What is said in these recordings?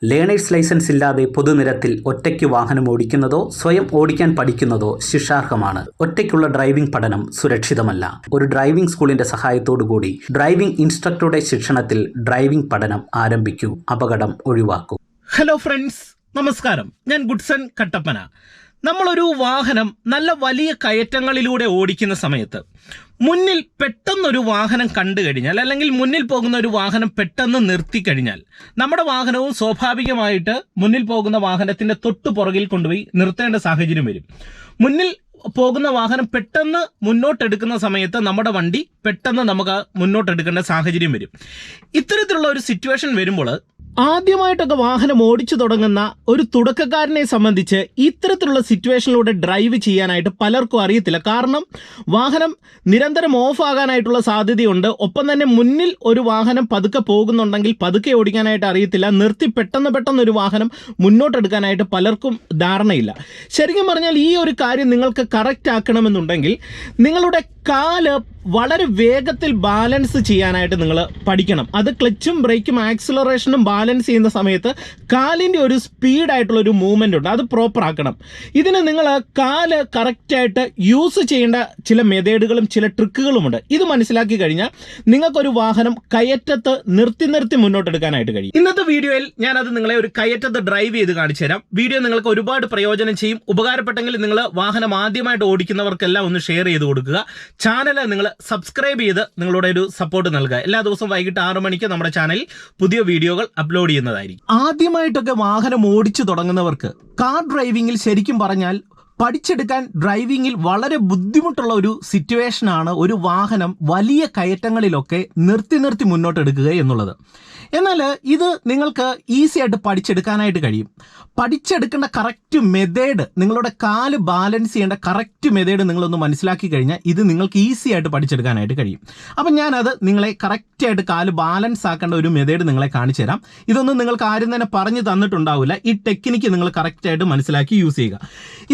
Learners licence ഇല്ലാതെ പൊതുനിരത്തിൽ ഒറ്റയ്ക്ക് വാഹനം ഓടിക്കുന്നതോ സ്വയം ഓടിക്കാൻ പഠിക്കുന്നതോ ശിക്ഷാർഹമാണ്. ഒറ്റയ്ക്കുള്ള ഡ്രൈവിംഗ് പഠനം സുരക്ഷിതമല്ല. ഒരു ഡ്രൈവിംഗ് സ്കൂളിന്റെ സഹായത്തോടുകൂടി ഡ്രൈവിംഗ് ഇൻസ്ട്രക്ടറുടെ ശിക്ഷണത്തിൽ ഡ്രൈവിംഗ് പഠനം ആരംഭിക്കൂ. അപകടം ഒഴിവാക്കൂ. ഹലോ ഫ്രണ്ട്സ്, നമസ്കാരം. ഞാൻ ഗുഡ്സൺ കട്ടപ്പന. നമ്മളൊരു വാഹനം നല്ല വലിയ കയറ്റങ്ങളിലൂടെ ഓടിക്കുന്ന സമയത്ത് മുന്നിൽ പെട്ടെന്നൊരു വാഹനം കണ്ടു കഴിഞ്ഞാൽ, അല്ലെങ്കിൽ മുന്നിൽ പോകുന്ന ഒരു വാഹനം പെട്ടെന്ന് നിർത്തിക്കഴിഞ്ഞാൽ, നമ്മുടെ വാഹനവും സ്വാഭാവികമായിട്ട് മുന്നിൽ പോകുന്ന വാഹനത്തിന്റെ തൊട്ടു പുറകിൽ കൊണ്ടുപോയി നിർത്തേണ്ട സാഹചര്യം വരും. മുന്നിൽ പോകുന്ന വാഹനം പെട്ടെന്ന് മുന്നോട്ടെടുക്കുന്ന സമയത്ത് നമ്മുടെ വണ്ടി പെട്ടെന്ന് നമുക്ക് മുന്നോട്ടെടുക്കേണ്ട സാഹചര്യം വരും. ഇത്തരത്തിലുള്ള ഒരു സിറ്റുവേഷൻ വരുമ്പോൾ ആദ്യമായിട്ടൊക്കെ വാഹനം ഓടിച്ചു തുടങ്ങുന്ന ഒരു തുടക്കക്കാരനെ സംബന്ധിച്ച് ഇത്തരത്തിലുള്ള സിറ്റുവേഷനിലൂടെ ഡ്രൈവ് ചെയ്യാനായിട്ട് പലർക്കും അറിയത്തില്ല. കാരണം വാഹനം നിരന്തരം ഓഫ് ആകാനായിട്ടുള്ള സാധ്യതയുണ്ട്. ഒപ്പം തന്നെ മുന്നിൽ ഒരു വാഹനം പതുക്കെ പോകുന്നുണ്ടെങ്കിൽ പതുക്കെ ഓടിക്കാനായിട്ട് അറിയത്തില്ല. നിർത്തി പെട്ടെന്ന് ഒരു വാഹനം മുന്നോട്ടെടുക്കാനായിട്ട് പലർക്കും ധാരണയില്ല. ശരിക്കും പറഞ്ഞാൽ ഈ ഒരു കാര്യം നിങ്ങൾക്ക് കറക്റ്റ് ആക്കണമെന്നുണ്ടെങ്കിൽ നിങ്ങളുടെ കാല് വളരെ വേഗത്തിൽ ബാലൻസ് ചെയ്യാനായിട്ട് നിങ്ങൾ പഠിക്കണം. അത് ക്ലച്ചും ബ്രേക്കും ആക്സിലറേഷനും ബാലൻസ് ചെയ്യുന്ന സമയത്ത് കാലിൻ്റെ ഒരു സ്പീഡായിട്ടുള്ള ഒരു മൂവ്മെൻ്റ് ഉണ്ട്, അത് പ്രോപ്പർ ആക്കണം. ഇതിന് നിങ്ങൾ കാല് കറക്റ്റായിട്ട് യൂസ് ചെയ്യേണ്ട ചില മെത്തേഡുകളും ചില ട്രിക്കുകളുമുണ്ട്. ഇത് മനസ്സിലാക്കി കഴിഞ്ഞാൽ നിങ്ങൾക്കൊരു വാഹനം കയറ്റത്ത് നിർത്തി മുന്നോട്ടെടുക്കാനായിട്ട് കഴിയും. ഇന്നത്തെ വീഡിയോയിൽ ഞാനത് നിങ്ങളെ ഒരു കയറ്റത്ത് ഡ്രൈവ് ചെയ്ത് കാണിച്ചു തരാം. വീഡിയോ നിങ്ങൾക്ക് ഒരുപാട് പ്രയോജനം ചെയ്യും. ഉപകാരപ്പെട്ടെങ്കിൽ നിങ്ങൾ വാഹനം ആദ്യമായിട്ട് ഓടിക്കുന്നവർക്കെല്ലാം ഒന്ന് ഷെയർ ചെയ്ത് കൊടുക്കുക. ചാനൽ നിങ്ങൾ സബ്സ്ക്രൈബ് ചെയ്ത് നിങ്ങളുടെ ഒരു സപ്പോർട്ട് നൽകുക. എല്ലാ ദിവസവും വൈകിട്ട് 6 മണിക്ക് നമ്മുടെ ചാനലിൽ പുതിയ വീഡിയോകൾ അപ്ലോഡ് ചെയ്യുന്നതായിരിക്കും. ആദ്യമായിട്ടൊക്കെ വാഹനം ഓടിച്ചു തുടങ്ങുന്നവർക്ക് കാർ ഡ്രൈവിംഗിൽ ശരിക്കും പറഞ്ഞാൽ പഠിച്ചെടുക്കാൻ ഡ്രൈവിംഗിൽ വളരെ ബുദ്ധിമുട്ടുള്ള ഒരു സിറ്റുവേഷനാണ് ഒരു വാഹനം വലിയ കയറ്റങ്ങളിലൊക്കെ നിർത്തി മുന്നോട്ടെടുക്കുക എന്നുള്ളത്. എന്നാൽ ഇത് നിങ്ങൾക്ക് ഈസി ആയിട്ട് പഠിച്ചെടുക്കാനായിട്ട് കഴിയും. പഠിച്ചെടുക്കേണ്ട കറക്റ്റ് മെത്തേഡ്, നിങ്ങളുടെ കാല് ബാലൻസ് ചെയ്യേണ്ട കറക്റ്റ് മെത്തേഡ് നിങ്ങളൊന്ന് മനസ്സിലാക്കി കഴിഞ്ഞാൽ ഇത് നിങ്ങൾക്ക് ഈസി ആയിട്ട് പഠിച്ചെടുക്കാനായിട്ട് കഴിയും. അപ്പം ഞാനത് നിങ്ങളെ കറക്റ്റായിട്ട് കാല് ബാലൻസ് ആക്കേണ്ട ഒരു മെത്തേഡ് നിങ്ങളെ കാണിച്ചു തരാം. ഇതൊന്നും നിങ്ങൾക്ക് ആരും തന്നെ പറഞ്ഞു തന്നിട്ടുണ്ടാവില്ല. ഈ ടെക്നിക്ക് നിങ്ങൾ കറക്റ്റായിട്ട് മനസ്സിലാക്കി യൂസ് ചെയ്യുക.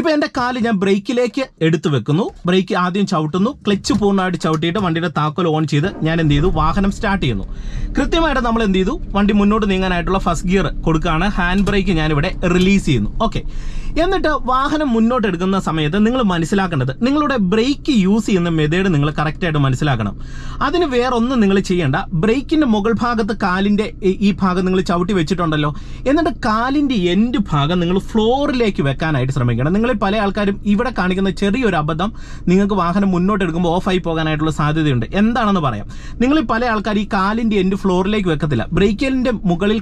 ഇപ്പോൾ എൻ്റെ കാല് ഞാൻ ബ്രേക്കിലേക്ക് എടുത്തു വെക്കുന്നു. ബ്രേക്ക് ആദ്യം ചവിട്ടുന്നു. ക്ലച്ച് പൂർണ്ണമായിട്ട് ചവിട്ടിയിട്ട് വണ്ടിയുടെ താക്കോൽ ഓൺ ചെയ്ത് ഞാൻ എന്ത് ചെയ്തു, വാഹനം സ്റ്റാർട്ട് ചെയ്യുന്നു. കൃത്യമായിട്ട് നമ്മൾ എന്ത് ചെയ്തു, വണ്ടി മുന്നോട്ട് നീങ്ങാനായിട്ടുള്ള ഫസ്റ്റ് ഗിയർ കൊടുക്കുകയാണ്. ഹാൻഡ് ബ്രേക്ക് ഞാനിവിടെ റിലീസ് ചെയ്യുന്നു. ഓക്കെ, എന്നിട്ട് വാഹനം മുന്നോട്ട് എടുക്കുന്ന സമയത്ത് നിങ്ങൾ മനസ്സിലാക്കേണ്ടത് നിങ്ങളുടെ ബ്രേക്ക് യൂസ് ചെയ്യുന്ന മെത്തേഡ് നിങ്ങൾ കറക്റ്റായിട്ട് മനസ്സിലാക്കണം. അതിന് വേറെ ഒന്നും നിങ്ങൾ ചെയ്യേണ്ട. ബ്രേക്കിന്റെ മുകൾ ഭാഗത്ത് കാലിന്റെ ഈ ഭാഗം നിങ്ങൾ ചവിട്ടി വെച്ചിട്ടുണ്ടല്ലോ, എന്നിട്ട് കാലിന്റെ എൻഡ് ഭാഗം നിങ്ങൾ ഫ്ലോറിലേക്ക് വെക്കാനായിട്ട് ശ്രമിക്കണം. നിങ്ങളിൽ പല ആൾക്കാരും ഇവിടെ കാണിക്കുന്ന ചെറിയൊരു അബദ്ധം, നിങ്ങൾക്ക് വാഹനം മുന്നോട്ട് എടുക്കുമ്പോൾ ഓഫായി പോകാനായിട്ടുള്ള സാധ്യതയുണ്ട്. എന്താണെന്ന് പറയാം. നിങ്ങൾ പല ആൾക്കാർ ഈ കാലിന്റെ എൻഡ് ഫ്ലോറിലേക്ക് വെക്കത്തില്ല. ബ്രേക്കിന്റെ മുകളിൽ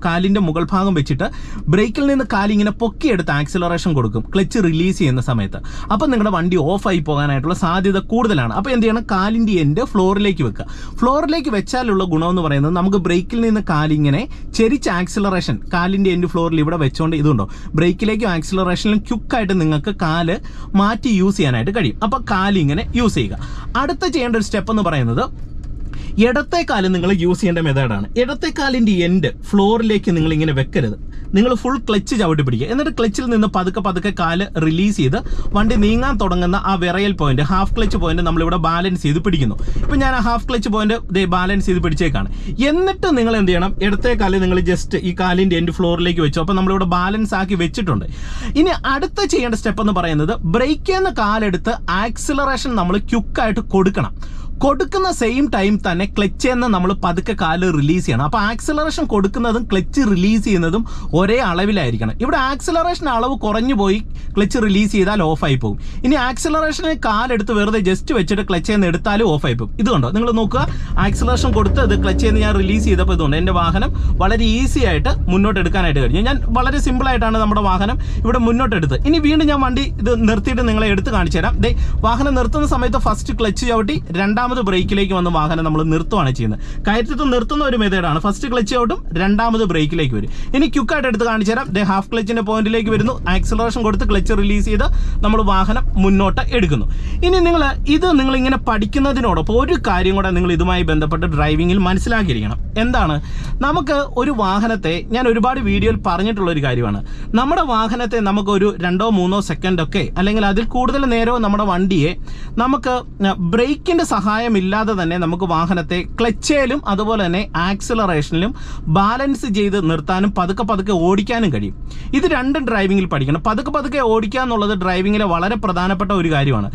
കാലിന്റെ മുകൾ ഭാഗം വെച്ചിട്ട് ബ്രേക്കിൽ നിന്ന് കാലിങ്ങനെ പൊക്കിയെടുത്ത് ആക്സിലറേഷൻ കൊടുക്കും ക്ലച്ച് റിലീസ് ചെയ്യുന്ന സമയത്ത്. അപ്പം നിങ്ങളുടെ വണ്ടി ഓഫായി പോകാനായിട്ടുള്ള സാധ്യത കൂടുതലാണ്. അപ്പോൾ എന്ത് ചെയ്യണം, കാലിൻ്റെ എൻഡ് ഫ്ലോറിലേക്ക് വെക്കുക. ഫ്ലോറിലേക്ക് വെച്ചാലുള്ള ഗുണമെന്ന് പറയുന്നത് നമുക്ക് ബ്രേക്കിൽ നിന്ന് കാലിങ്ങനെ ചെരിച്ച് ആക്സിലറേഷൻ കാലിൻ്റെ എൻഡ് ഫ്ലോറിൽ ഇവിടെ വെച്ചുകൊണ്ട് ഇതുണ്ടോ ബ്രേക്കിലേക്കും ആക്സിലറേഷനിലും ക്യുക്കായിട്ട് നിങ്ങൾക്ക് കാല് മാറ്റി യൂസ് ചെയ്യാനായിട്ട് കഴിയും. അപ്പോൾ കാലിങ്ങനെ യൂസ് ചെയ്യുക. അടുത്ത ചെയ്യേണ്ട ഒരു സ്റ്റെപ്പ് എന്ന് പറയുന്നത് ഇടത്തെ കാല് നിങ്ങൾ യൂസ് ചെയ്യേണ്ട മെത്തേഡാണ്. ഇടത്തെ കാലിൻ്റെ എൻഡ് ഫ്ലോറിലേക്ക് നിങ്ങൾ ഇങ്ങനെ വെക്കരുത്. നിങ്ങൾ ഫുൾ ക്ലച്ച് ചവിട്ടി പിടിക്കുക. എന്നിട്ട് ക്ലച്ചിൽ നിന്ന് പതുക്കെ കാല് റിലീസ് ചെയ്ത് വണ്ടി നീങ്ങാൻ തുടങ്ങുന്ന ആ വിറയൽ പോയിന്റ്, ഹാഫ് ക്ലച്ച് പോയിന്റ് നമ്മളിവിടെ ബാലൻസ് ചെയ്ത് പിടിക്കുന്നു. ഇപ്പം ഞാൻ ആ ഹാഫ് ക്ലച്ച് പോയിന്റ് ബാലൻസ് ചെയ്ത് പിടിച്ചേക്കാണ്. എന്നിട്ട് നിങ്ങൾ എന്ത് ചെയ്യണം, ഇടത്തെ കാല് നിങ്ങൾ ജസ്റ്റ് ഈ കാലിൻ്റെ എൻഡ് ഫ്ലോറിലേക്ക് വെച്ചു. അപ്പം നമ്മളിവിടെ ബാലൻസ് ആക്കി വെച്ചിട്ടുണ്ട്. ഇനി അടുത്ത ചെയ്യേണ്ട സ്റ്റെപ്പ് എന്ന് പറയുന്നത് ബ്രേക്കിൽ നിന്ന് കാലെടുത്ത് ആക്സിലറേഷൻ നമ്മൾ ക്യുക്കായിട്ട് കൊടുക്കുന്ന സെയിം ടൈം തന്നെ ക്ലച്ചിൽ നിന്ന് നമ്മൾ പതുക്കെ കാല് റിലീസ് ചെയ്യണം. അപ്പോൾ ആക്സിലറേഷൻ കൊടുക്കുന്നതും ക്ലച്ച് റിലീസ് ചെയ്യുന്നതും ഒരേ അളവിലായിരിക്കണം. ഇവിടെ ആക്സിലറേഷൻ അളവ് കുറഞ്ഞു പോയി ക്ലച്ച് റിലീസ് ചെയ്താൽ ഓഫായി പോകും. ഇനി ആക്സിലറേഷന് കാലെടുത്ത് വെറുതെ ജസ്റ്റ് വെച്ചിട്ട് ക്ലച്ചിൽ നിന്ന് എടുത്താലും ഓഫായി പോകും. ഇതുകൊണ്ടോ നിങ്ങൾ നോക്കുക, ആക്സിലറേഷൻ കൊടുത്ത് ഇത് ക്ലച്ചിൽ നിന്ന് ഞാൻ റിലീസ് ചെയ്തപ്പോൾ ഇതുകൊണ്ട് എൻ്റെ വാഹനം വളരെ ഈസി ആയിട്ട് മുന്നോട്ട് എടുക്കാനായിട്ട് കഴിഞ്ഞു. ഞാൻ വളരെ സിമ്പിളായിട്ടാണ് നമ്മുടെ വാഹനം ഇവിടെ മുന്നോട്ടെടുത്ത്. ഇനി വീണ്ടും ഞാൻ വണ്ടി ഇത് നിർത്തിയിട്ട് നിങ്ങളെ എടുത്ത് കാണിച്ചു തരാം. വാഹനം നിർത്തുന്ന സമയത്ത് ഫസ്റ്റ് ക്ലച്ച് ചവിട്ടി രണ്ടാമത് ബ്രേക്കിലേക്ക് വന്ന് വാഹനം നമ്മൾ നിർത്തുകയാണ് ചെയ്യുന്നത്. കയറ്റത്ത് നിർത്തുന്ന ഒരു മെത്തേഡാണ്. ഫസ്റ്റ് ക്ലച്ച് ഔട്ടും രണ്ടാമത് ബ്രേക്കിലേക്ക് വരും. ഇനി ക്യുക്കായിട്ട് എടുത്ത് കാണിച്ചു തരാം. ഹാഫ് ക്ലച്ചിന്റെ പോയിന്റിലേക്ക് വരുന്നു, ആക്സിലറേഷൻ കൊടുത്ത് ക്ലച്ച് റിലീസ് ചെയ്ത് നമ്മൾ വാഹനം മുന്നോട്ട് എടുക്കുന്നു. ഇനി നിങ്ങൾ ഇങ്ങനെ പഠിക്കുന്നതിനോടൊപ്പം ഒരു കാര്യം കൂടെ നിങ്ങൾ ഇതുമായി ബന്ധപ്പെട്ട് ഡ്രൈവിംഗിൽ മനസ്സിലാക്കിയിരിക്കണം. എന്താണ്, നമുക്ക് ഒരു വാഹനത്തെ ഞാൻ ഒരുപാട് വീഡിയോയിൽ പറഞ്ഞിട്ടുള്ള ഒരു കാര്യമാണ്. നമ്മുടെ വാഹനത്തെ നമുക്ക് ഒരു 2-3 സെക്കൻഡൊക്കെ അല്ലെങ്കിൽ അതിൽ കൂടുതൽ നേരവും നമ്മുടെ വണ്ടിയെ നമുക്ക് ബ്രേക്കിന്റെ സഹായം സഹായമില്ലാതെ തന്നെ നമുക്ക് വാഹനത്തെ ക്ലച്ചിലും അതുപോലെ തന്നെ ആക്സിലറേഷനിലും ബാലൻസ് ചെയ്ത് നിർത്താനും പതുക്കെ ഓടിക്കാനും കഴിയും. ഇത് രണ്ടും ഡ്രൈവിങ്ങിൽ പഠിക്കണം. പതുക്കെ ഓടിക്കുക എന്നുള്ളത് ഡ്രൈവിങ്ങിലെ വളരെ പ്രധാനപ്പെട്ട ഒരു കാര്യമാണ്.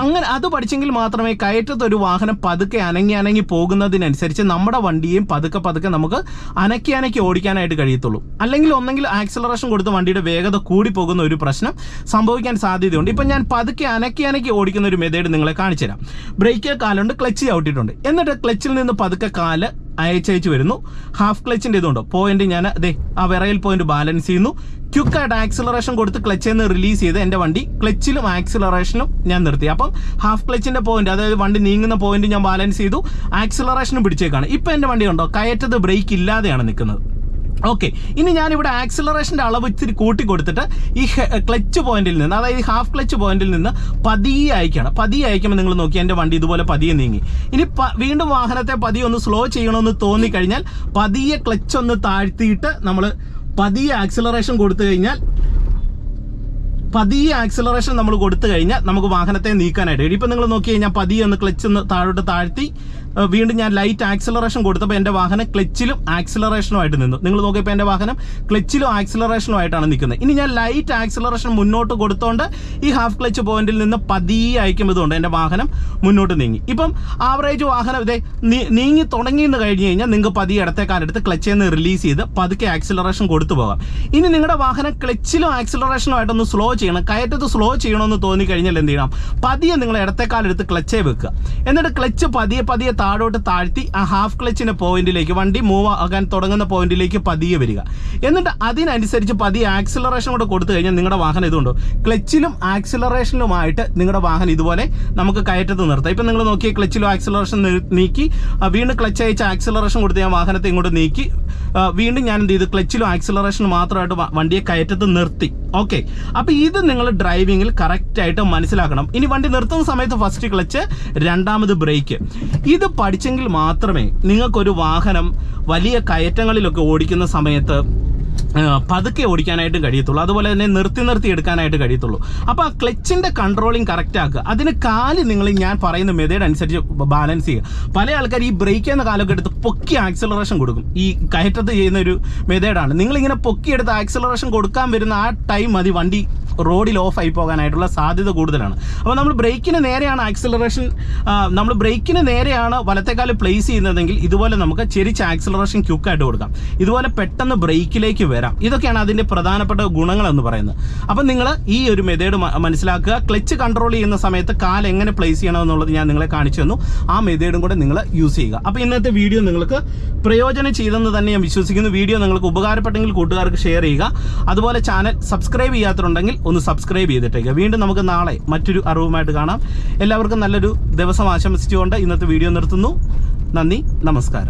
അങ്ങനെ അത് പഠിച്ചെങ്കിൽ മാത്രമേ കയറ്റത്തൊരു വാഹനം പതുക്കെ അനങ്ങി പോകുന്നതിനനുസരിച്ച് നമ്മുടെ വണ്ടിയെയും പതുക്കെ നമുക്ക് അനക്കി ഓടിക്കാനായിട്ട് കഴിയത്തുള്ളൂ. അല്ലെങ്കിൽ ഒന്നെങ്കിൽ ആക്സിലറേഷൻ കൊടുത്ത് വണ്ടിയുടെ വേഗത കൂടി പോകുന്ന ഒരു പ്രശ്നം സംഭവിക്കാൻ സാധ്യതയുണ്ട്. ഇപ്പം ഞാൻ പതുക്കെ അനക്കി ഓടിക്കുന്ന ഒരു മെത്തേഡ് നിങ്ങളെ കാണിച്ചു തരാം. ബ്രേക്കിൽ കാലുണ്ട്, ക്ലച്ച് ചവിട്ടിയിട്ടുണ്ട്. എന്നിട്ട് ക്ലച്ചിൽ നിന്ന് പതുക്കെ കാല് അയച്ചയച്ച് വരുന്നു. ഹാഫ് ക്ലച്ചിൻ്റെ ഇതുണ്ടോ പോയിന്റ് ഞാൻ ആ വിറയിൽ പോയിന്റ് ബാലൻസ് ചെയ്യുന്നു. ക്വിക്കായിട്ട് ആക്സിലറേഷൻ കൊടുത്ത് ക്ലച്ചിൽ നിന്ന് റിലീസ് ചെയ്ത് എൻ്റെ വണ്ടി ക്ലച്ചിലും ആക്സിലറേഷനും ഞാൻ നിർത്തി. അപ്പം ഹാഫ് ക്ലച്ചിൻ്റെ പോയിന്റ്, അതായത് വണ്ടി നീങ്ങുന്ന പോയിന്റ് ഞാൻ ബാലൻസ് ചെയ്തു, ആക്സിലറേഷനും പിടിച്ചേക്കാണ്. ഇപ്പം എൻ്റെ വണ്ടി ഉണ്ടോ കയറ്റത്ത് ബ്രേക്ക് ഇല്ലാതെയാണ് നിൽക്കുന്നത്. ഓക്കെ, ഇനി ഞാനിവിടെ ആക്സിലറേഷൻ്റെ അളവ് ഇത്തിരി കൂട്ടി കൊടുത്തിട്ട് ഈ ക്ലച്ച് പോയിന്റിൽ നിന്ന്, അതായത് ഹാഫ് ക്ലച്ച് പോയിന്റിൽ നിന്ന് പതിയെ അയക്കുമ്പോൾ നിങ്ങൾ നോക്കി എൻ്റെ വണ്ടി ഇതുപോലെ പതിയെ നീങ്ങി. ഇനി വീണ്ടും വാഹനത്തെ പതിയെ ഒന്ന് സ്ലോ ചെയ്യണമെന്ന് തോന്നിക്കഴിഞ്ഞാൽ പതിയെ ക്ലച്ച് ഒന്ന് താഴ്ത്തിയിട്ട് നമ്മൾ പതിയെ ആക്സിലറേഷൻ കൊടുത്തു കഴിഞ്ഞാൽ നമുക്ക് വാഹനത്തെ നീക്കാനായിട്ട്. ഇപ്പം നിങ്ങൾ നോക്കി കഴിഞ്ഞാൽ പതിയെ ഒന്ന് ക്ലച്ച് ഒന്ന് താഴ്ത്തി വീണ്ടും ഞാൻ ലൈറ്റ് ആക്സിലറേഷൻ കൊടുത്തപ്പോൾ എൻ്റെ വാഹനം ക്ലച്ചിലും ആക്സിലറേഷനുമായിട്ട് നിന്നു. നിങ്ങൾ നോക്കിയപ്പോൾ എൻ്റെ വാഹനം ക്ലച്ചിലും ആക്സിലറേഷനുമായിട്ടാണ് നിൽക്കുന്നത്. ഇനി ഞാൻ ലൈറ്റ് ആക്സിലറേഷൻ മുന്നോട്ട് കൊടുത്തോണ്ട് ഈ ഹാഫ് ക്ലച്ച് പോയിന്റിൽ നിന്ന് പതിയെ അയക്കുമ്പോഴുണ്ട് എൻ്റെ വാഹനം മുന്നോട്ട് നീങ്ങി. ഇപ്പം ആവറേജ് വാഹനം ഇതേ നീങ്ങി തുടങ്ങിയെന്ന് കഴിഞ്ഞ് കഴിഞ്ഞാൽ നിങ്ങൾക്ക് പതിയെ ഇടത്തേക്കാലെടുത്ത് ക്ലച്ചിൽ നിന്ന് റിലീസ് ചെയ്ത് പതുക്കെ ആക്സിലറേഷൻ കൊടുത്തു പോകാം. ഇനി നിങ്ങളുടെ വാഹനം ക്ലച്ചിലും ആക്സിലറേഷനുമായിട്ടൊന്ന് സ്ലോ ചെയ്യണം, കയറ്റത്ത് സ്ലോ ചെയ്യണമെന്ന് തോന്നിക്കഴിഞ്ഞാൽ എന്ത് ചെയ്യണം, പതിയെ നിങ്ങൾ ഇടത്തേക്കാലെടുത്ത് ക്ലച്ചേ വെക്കുക. എന്നിട്ട് ക്ലച്ച് പതിയെ താഴോട്ട് താഴ്ത്തി ആ ഹാഫ് ക്ലച്ചിൻ്റെ പോയിന്റിലേക്ക്, വണ്ടി മൂവ് ആകാൻ തുടങ്ങുന്ന പോയിന്റിലേക്ക് പതിയെ വരിക. എന്നിട്ട് അതിനനുസരിച്ച് പതിയെ ആക്സിലറേഷൻ കൂടെ കൊടുത്തു കഴിഞ്ഞാൽ നിങ്ങളുടെ വാഹനം ഇതുണ്ടോ ക്ലച്ചിലും ആക്സിലറേഷനുമായിട്ട് നിങ്ങളുടെ വാഹനം ഇതുപോലെ നമുക്ക് കയറ്റത്ത് നിർത്താം. ഇപ്പം നിങ്ങൾ നോക്കിയാൽ ക്ലച്ചിലും ആക്സിലറേഷൻ നീക്കി വീണ്ടും ക്ലച്ച് അയച്ച് ആക്സിലറേഷൻ കൊടുത്ത് ഞാൻ വാഹനത്തെ ഇങ്ങോട്ട് നീക്കി വീണ്ടും ഞാൻ എന്ത് ചെയ്തു, ക്ലച്ചിലും ആക്സിലറേഷനും മാത്രമായിട്ട് വണ്ടിയെ കയറ്റത്ത് നിർത്തി. ഓക്കെ, അപ്പോൾ ഇത് നിങ്ങൾ ഡ്രൈവിങ്ങിൽ കറക്റ്റായിട്ട് മനസ്സിലാക്കണം. ഇനി വണ്ടി നിർത്തുന്ന സമയത്ത് ഫസ്റ്റ് ക്ലച്ച്, രണ്ടാമത് ബ്രേക്ക്. ഇത് പഠിച്ചെങ്കിൽ മാത്രമേ നിങ്ങൾക്കൊരു വാഹനം വലിയ കയറ്റങ്ങളിലൊക്കെ ഓടിക്കുന്ന സമയത്ത് പതുക്കെ ഓടിക്കാനായിട്ട് കഴിയത്തുള്ളൂ. അതുപോലെ തന്നെ നിർത്തി എടുക്കാനായിട്ട് കഴിയത്തുള്ളൂ. അപ്പോൾ ആ ക്ലച്ചിൻ്റെ കൺട്രോളിങ് കറക്റ്റ് ആക്കുക. അതിന് കാല് നിങ്ങൾ ഞാൻ പറയുന്ന മെത്തേഡ് അനുസരിച്ച് ബാലൻസ് ചെയ്യുക. പല ആൾക്കാർ ഈ ബ്രേക്ക് എന്ന കാലൊക്കെ എടുത്ത് പൊക്കി ആക്സിലറേഷൻ കൊടുക്കും. ഈ കയറ്റത്ത് ചെയ്യുന്ന ഒരു മെത്തേഡാണ്. നിങ്ങളിങ്ങനെ പൊക്കിയെടുത്ത് ആക്സിലറേഷൻ കൊടുക്കാൻ വരുന്ന ആ ടൈം മതി വണ്ടി റോഡിൽ ഓഫ് ആയി പോകാനായിട്ടുള്ള സാധ്യത കൂടുതലാണ്. അപ്പോൾ നമ്മൾ ബ്രേക്കിന് നേരെയാണ് നമ്മൾ ബ്രേക്കിന് നേരെയാണ് വലത്തേക്കാല് പ്ലേസ് ചെയ്യുന്നതെങ്കിൽ ഇതുപോലെ നമുക്ക് ചെരിച്ച് ആക്സിലറേഷൻ ക്വിക്കായിട്ട് കൊടുക്കാം. ഇതുപോലെ പെട്ടെന്ന് ബ്രേക്കിലേക്ക് വരാം. ഇതൊക്കെയാണ് അതിൻ്റെ പ്രധാനപ്പെട്ട ഗുണങ്ങളെന്ന് പറയുന്നത്. അപ്പം നിങ്ങൾ ഈ ഒരു മെത്തേഡ് മനസ്സിലാക്കുക. ക്ലച്ച് കൺട്രോൾ ചെയ്യുന്ന സമയത്ത് കാൽ എങ്ങനെ പ്ലേസ് ചെയ്യണമെന്നുള്ളത് ഞാൻ നിങ്ങളെ കാണിച്ചു തന്നു. ആ മെത്തേഡും കൂടെ നിങ്ങൾ യൂസ് ചെയ്യുക. അപ്പോൾ ഇന്നത്തെ വീഡിയോ നിങ്ങൾക്ക് പ്രയോജനം ചെയ്തെന്ന് തന്നെ ഞാൻ വിശ്വസിക്കുന്നു. വീഡിയോ നിങ്ങൾക്ക് ഉപകാരപ്പെട്ടെങ്കിൽ കൂട്ടുകാർക്ക് ഷെയർ ചെയ്യുക. അതുപോലെ ചാനൽ സബ്സ്ക്രൈബ് ചെയ്യാത്തുണ്ടെങ്കിൽ ഒന്ന് സബ്സ്ക്രൈബ് ചെയ്തിട്ടേക്കുക. വീണ്ടും നമുക്ക് നാളെ മറ്റൊരു അറിവുമായിട്ട് കാണാം. എല്ലാവർക്കും നല്ലൊരു ദിവസം ആശംസിച്ചുകൊണ്ട് ഇന്നത്തെ വീഡിയോ നിർത്തുന്നു. നന്ദി, നമസ്കാരം.